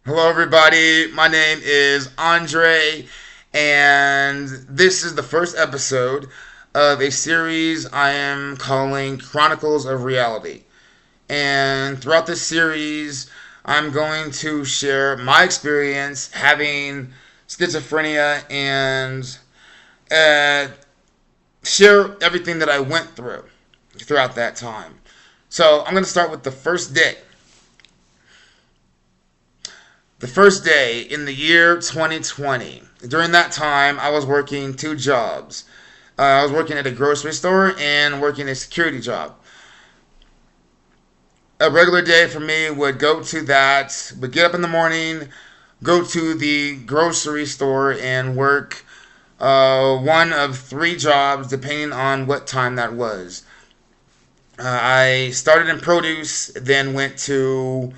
Hello, everybody. My name is Andre, and this is the first episode of a series I am calling Chronicles of Reality. And throughout this series, I'm going to share my experience having schizophrenia and uh, share everything that I went through throughout that time. So I'm going to start with the first day. The first day in the year 2020. During that time, I was working two jobs. I was working at a grocery store and working a security job. A regular day for me would go to that, would get up in the morning, go to the grocery store and work one of three jobs depending on what time that was. I started in produce, then went to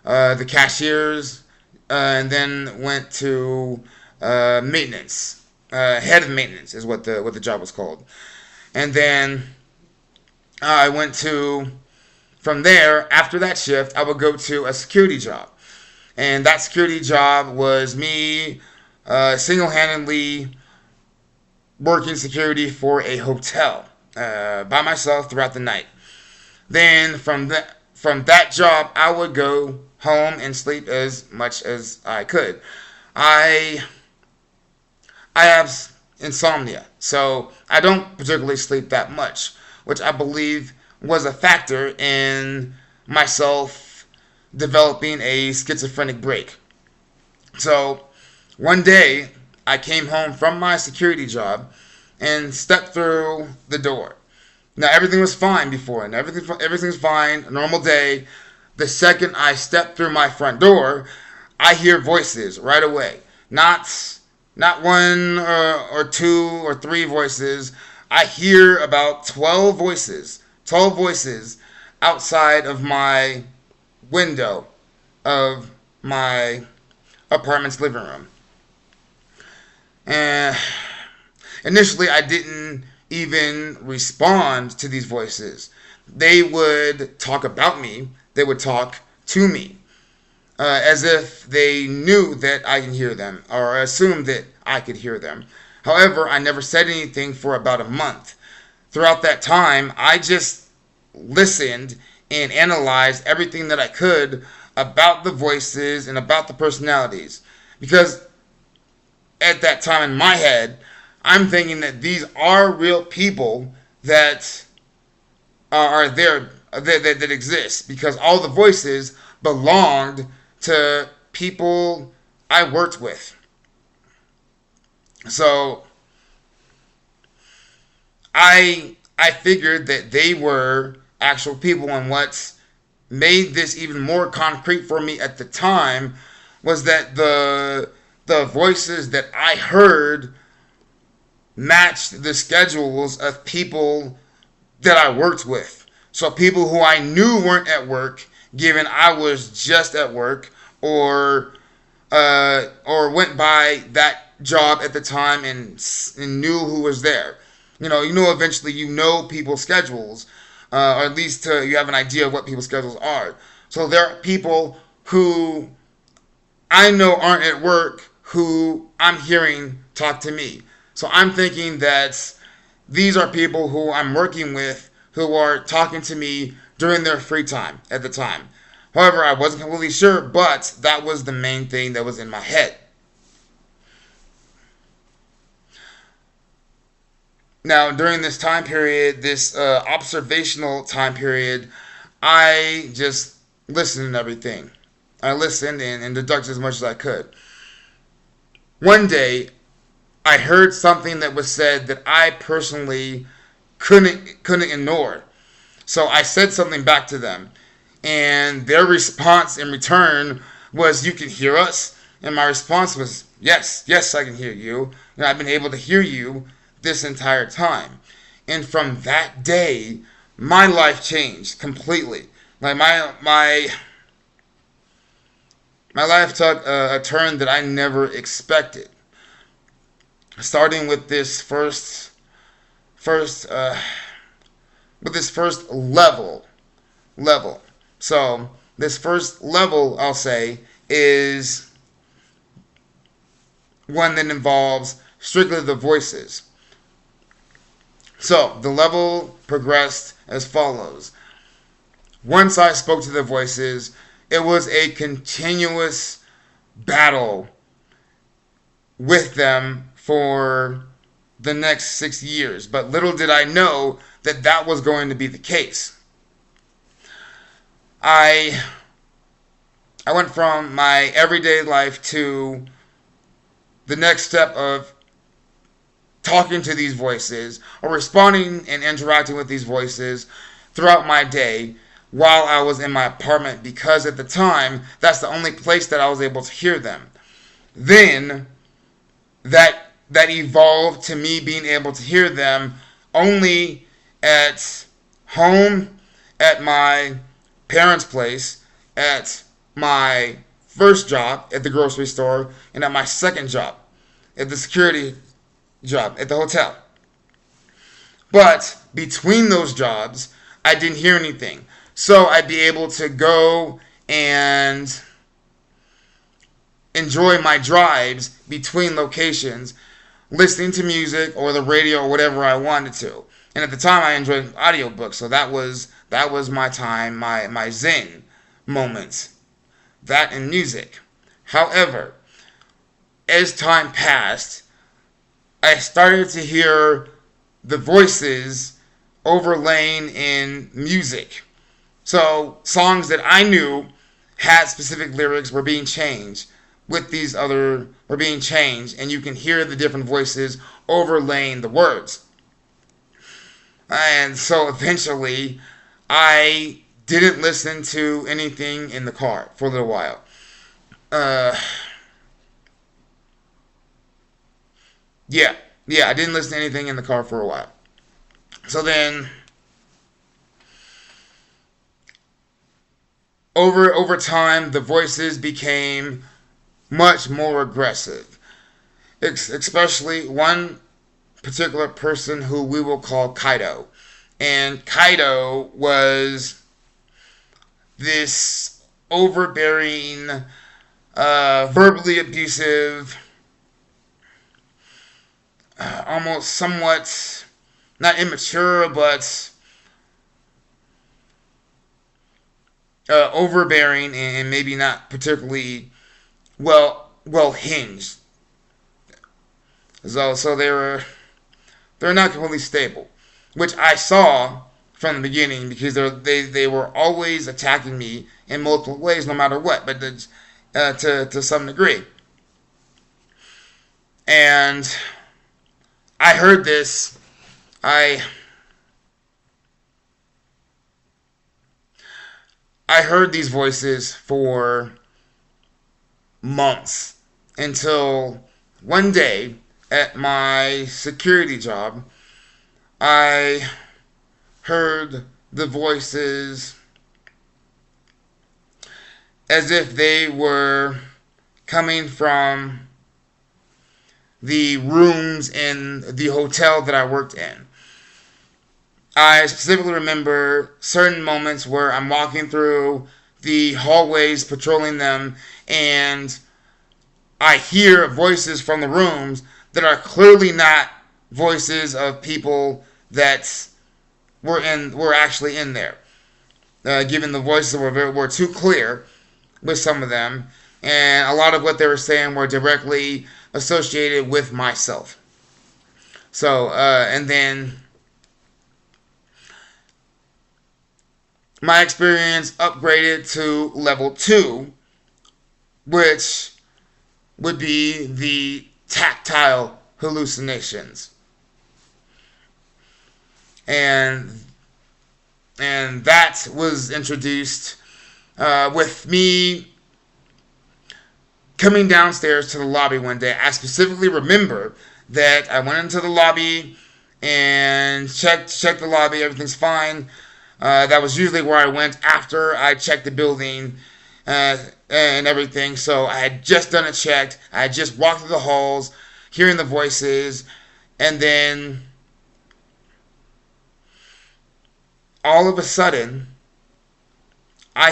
the cashiers, and then went to maintenance. Head of maintenance is what the job was called, and then I went to from there. After that shift, I would go to a security job, and that security job was me single-handedly working security for a hotel by myself throughout the night. Then from that job, I would go home and sleep as much as I could. I I have insomnia, so I don't particularly sleep that much, which I believe was a factor in myself developing a schizophrenic break. So one day I came home from my security job and stepped through the door. Now everything was fine before, and everything's fine, a normal day. The second I step through my front door, I hear voices right away. Not one or two or three voices. I hear about 12 voices. 12 voices outside of my window of my apartment's living room. And initially, I didn't even respond to these voices. They would talk about me, they would talk to me, as if they knew that I can hear them or assumed that I could hear them. However, I never said anything for about a month. Throughout that time, I just listened and analyzed everything that I could about the voices and about the personalities. Because at that time in my head, I'm thinking that these are real people that are there, that exist, because all the voices belonged to people I worked with. So I figured that they were actual people, and what made this even more concrete for me at the time was that the voices that I heard matched the schedules of people that I worked with. So people who I knew weren't at work, given I was just at work, or went by that job at the time and knew who was there. Eventually you know people's schedules, or at least you have an idea of what people's schedules are. So there are people who I know aren't at work who I'm hearing talk to me. So I'm thinking that these are people who I'm working with who are talking to me during their free time at the time. However, I wasn't completely sure, but that was the main thing that was in my head. Now, during this time period, this observational time period, I just listened to everything. I listened and deducted as much as I could. One day, I heard something that was said that I personally couldn't ignore. So I said something back to them, and their response in return was, "You can hear us?" And my response was, "Yes, yes, I can hear you. And I've been able to hear you this entire time." And from that day, my life changed completely. Like my life took a turn that I never expected. Starting with this first with this first level. So this first level, I'll say, is one that involves strictly the voices. So the level progressed as follows. Once I spoke to the voices, it was a continuous battle with them for the next 6 years. But little did I know that that was going to be the case. I I went from my everyday life to the next step of talking to these voices or responding and interacting with these voices throughout my day while I was in my apartment, because at the time that's the only place that I was able to hear them. Then that evolved to me being able to hear them only at home, at my parents' place, at my first job at the grocery store, and at my second job at the security job at the hotel. But between those jobs, I didn't hear anything. So I'd be able to go and enjoy my drives between locations, listening to music or the radio or whatever I wanted to. And at the time, I enjoyed audiobooks, so that was my time, my zen moments, that and music. However, as time passed, I started to hear the voices overlaying in music. So songs that I knew had specific lyrics were being changed with these other were being changed, and you can hear the different voices overlaying the words. And so eventually I didn't listen to anything in the car for a little while. Uh, yeah, yeah, I didn't listen to anything in the car for a while. So then over time the voices became much more aggressive. Especially one particular person who we will call Kaido. And Kaido was this overbearing, verbally abusive, almost somewhat not immature, but overbearing and maybe not particularly well hinged. So they're not completely stable, which I saw from the beginning because they were always attacking me in multiple ways, no matter what, but to some degree. And I heard this. I I heard these voices for months until one day at my security job, I heard the voices as if they were coming from the rooms in the hotel that I worked in. I specifically remember certain moments where I'm walking through the hallways, patrolling them, and I hear voices from the rooms that are clearly not voices of people that were actually in there. Given the voices were too clear with some of them, and a lot of what they were saying were directly associated with myself. So, and then my experience upgraded to level 2, which would be the tactile hallucinations. And that was introduced with me coming downstairs to the lobby one day. I specifically remember that I went into the lobby and checked the lobby. Everything's fine. That was usually where I went after I checked the building and everything. So I had just done a check. I had just walked through the halls, hearing the voices, and then all of a sudden, I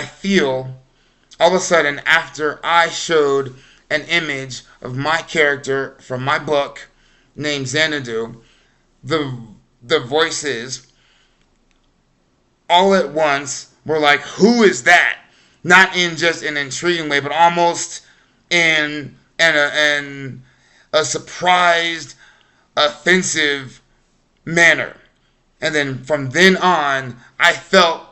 feel all of a sudden, after I showed an image of my character from my book named Xanadu, the the voices all at once were like, "Who is that?" Not in just an intriguing way, but almost in a surprised, offensive manner. And then from then on, I felt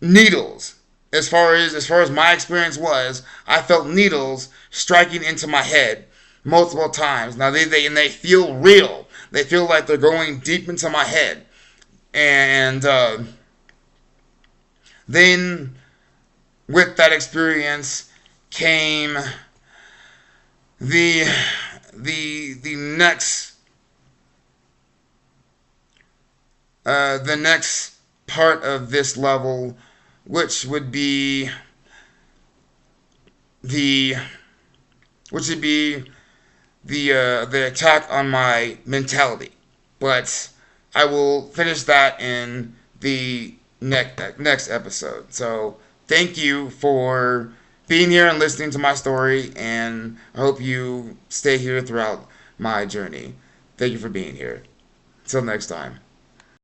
needles. As far as my experience was, I felt needles striking into my head multiple times. Now they feel real. They feel like they're going deep into my head. And then with that experience came the the next part of this level, which would be the which would be the attack on my mentality. But I will finish that in the next episode. So thank you for being here and listening to my story, and I hope you stay here throughout my journey. Thank you for being here. Until next time.